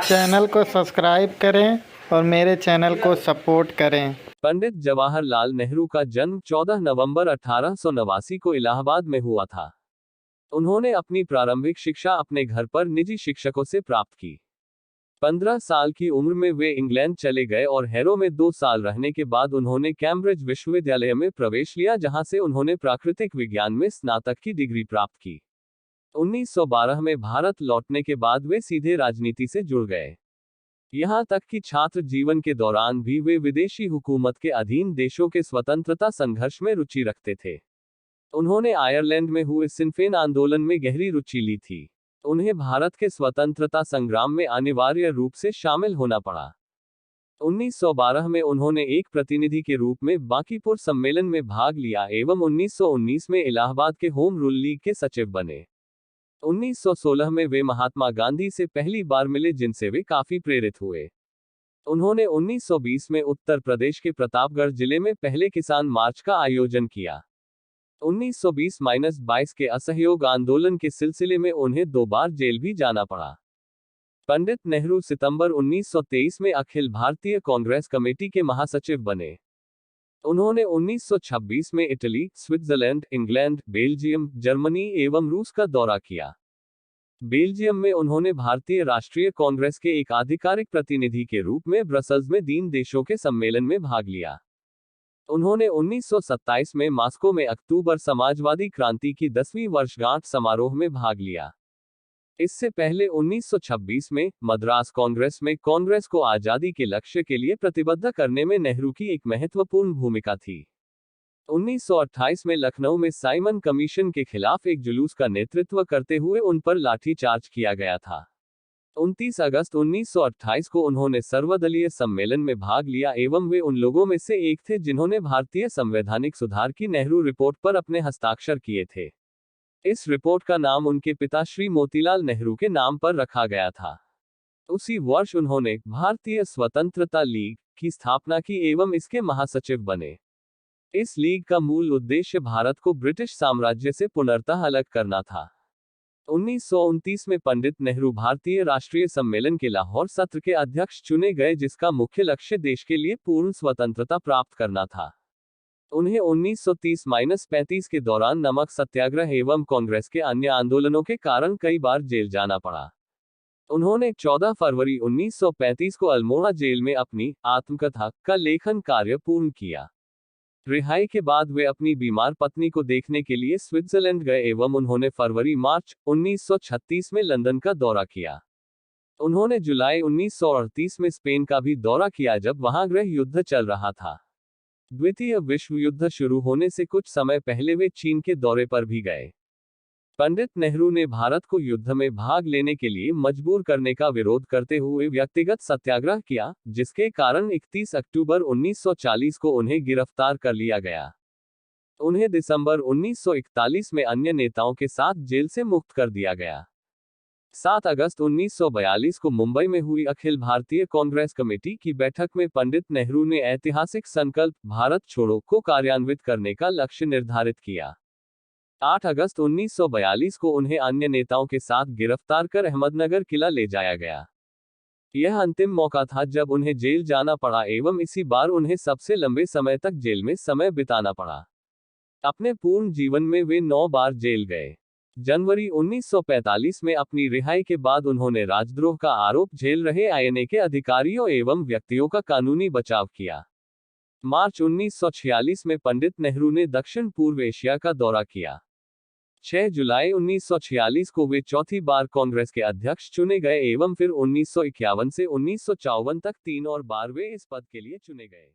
Channel को subscribe करें और मेरे चैनल को सपोर्ट करें। पंडित जवाहरलाल नेहरू का जन्म 14 नवंबर 1889 को इलाहाबाद में हुआ था। उन्होंने अपनी प्रारंभिक शिक्षा अपने घर पर निजी शिक्षकों से प्राप्त की। 15 साल की उम्र में वे इंग्लैंड चले गए और हैरो में 2 साल रहने के बाद उन्होंने कैम्ब्रिज विश्वविद्यालय में प्रवेश लिया, जहां से उन्होंने प्राकृतिक विज्ञान में स्नातक की डिग्री प्राप्त की। 1912 में भारत लौटने के बाद वे सीधे राजनीति से जुड़ गए। यहां तक कि छात्र जीवन के दौरान भी वे विदेशी हुकूमत के अधीन देशों के स्वतंत्रता संघर्ष में रुचि रखते थे। उन्होंने आयरलैंड में हुए सिन्फेन आंदोलन में गहरी रुचि ली थी। उन्हें भारत के स्वतंत्रता संग्राम में अनिवार्य रूप से शामिल होना पड़ा। 1912 में उन्होंने एक प्रतिनिधि के रूप में बांकीपुर सम्मेलन में भाग लिया एवं 1919 में इलाहाबाद के होम रूल लीग के सचिव बने। 1916 में वे महात्मा गांधी से पहली बार मिले, जिनसे वे काफी प्रेरित हुए। उन्होंने 1920 में उत्तर प्रदेश के प्रतापगढ़ जिले में पहले किसान मार्च का आयोजन किया। 1920-22 के असहयोग आंदोलन के सिलसिले में उन्हें 2 बार जेल भी जाना पड़ा। पंडित नेहरू सितंबर 1923 में अखिल भारतीय कांग्रेस कमेटी के महासचिव बने। उन्होंने 1926 में Italy, Switzerland, England, Belgium, Germany एवं रूस का दौरा किया। बेल्जियम में उन्होंने भारतीय राष्ट्रीय कांग्रेस के एक आधिकारिक प्रतिनिधि के रूप में ब्रसल्स में 3 देशों के सम्मेलन में भाग लिया। उन्होंने 1927 में मॉस्को में अक्टूबर समाजवादी क्रांति की 10वीं वर्षगांठ समारोह में भाग लिया। इससे पहले 1926 में मद्रास कांग्रेस में कांग्रेस को आजादी के लक्ष्य के लिए प्रतिबद्ध करने में नेहरू की एक महत्वपूर्ण भूमिका थी। 1928 में लखनऊ में साइमन कमीशन के खिलाफ एक जुलूस का नेतृत्व करते हुए उन पर लाठीचार्ज किया गया था। 29 अगस्त 1928 को उन्होंने सर्वदलीय सम्मेलन में भाग लिया एवं वे उन लोगों में से एक थे जिन्होंने भारतीय संवैधानिक सुधार की नेहरू रिपोर्ट पर अपने हस्ताक्षर किए थे। इस रिपोर्ट का नाम उनके पिता श्री मोतीलाल नेहरू के नाम पर रखा गया था। उसी वर्ष उन्होंने भारतीय स्वतंत्रता लीग की स्थापना की एवं इसके महासचिव बने। इस लीग का मूल उद्देश्य भारत को ब्रिटिश साम्राज्य से पुनर्तः अलग करना था। 1929 में पंडित नेहरू भारतीय राष्ट्रीय सम्मेलन के लाहौर सत्र के अध्यक्ष चुने गए, जिसका मुख्य लक्ष्य देश के लिए पूर्ण स्वतंत्रता प्राप्त करना था। उन्हें 1930-35 के दौरान नमक सत्याग्रह एवं कांग्रेस के अन्य आंदोलनों के कारण कई बार जेल जाना पड़ा। उन्होंने 14 फरवरी 1935 को अल्मोड़ा जेल में अपनी आत्मकथा का लेखन कार्य पूर्ण किया। रिहाई के बाद वे अपनी बीमार पत्नी को देखने के लिए स्विट्जरलैंड गए एवं उन्होंने फरवरी-मार्च 1936 में लंदन का दौरा किया। उन्होंने जुलाई 1938 में स्पेन का भी दौरा किया, जब वहां गृह युद्ध चल रहा था। द्वितीय विश्व युद्ध शुरू होने से कुछ समय पहले वे चीन के दौरे पर भी गए। पंडित नेहरू ने भारत को युद्ध में भाग लेने के लिए मजबूर करने का विरोध करते हुए व्यक्तिगत सत्याग्रह किया, जिसके कारण 31 अक्टूबर 1940 को उन्हें गिरफ्तार कर लिया गया। उन्हें दिसंबर 1941 में अन्य नेताओं के साथ जेल से मुक्त कर दिया गया। 7 अगस्त 1942 को मुंबई में हुई अखिल भारतीय कांग्रेस कमेटी की बैठक में पंडित नेहरू ने ऐतिहासिक संकल्प भारत छोड़ो को कार्यान्वित करने का लक्ष्य निर्धारित किया। 8 अगस्त 1942 को उन्हें अन्य नेताओं के साथ गिरफ्तार कर अहमदनगर किला ले जाया गया। यह अंतिम मौका था जब उन्हें जेल जाना पड़ा एवं इसी बार उन्हें सबसे लंबे समय तक जेल में समय बिताना पड़ा। अपने पूर्ण जीवन में वे 9 बार जेल गए। जनवरी 1945 में अपनी रिहाई के बाद उन्होंने राजद्रोह का आरोप झेल रहे आईएनए के अधिकारियों एवं व्यक्तियों का कानूनी बचाव किया। मार्च 1946 में पंडित नेहरू ने दक्षिण पूर्व एशिया का दौरा किया। 6 जुलाई 1946 को वे चौथी बार कांग्रेस के अध्यक्ष चुने गए एवं फिर 1951 से 1954 तक 3 और बार वे इस पद के लिए चुने गए।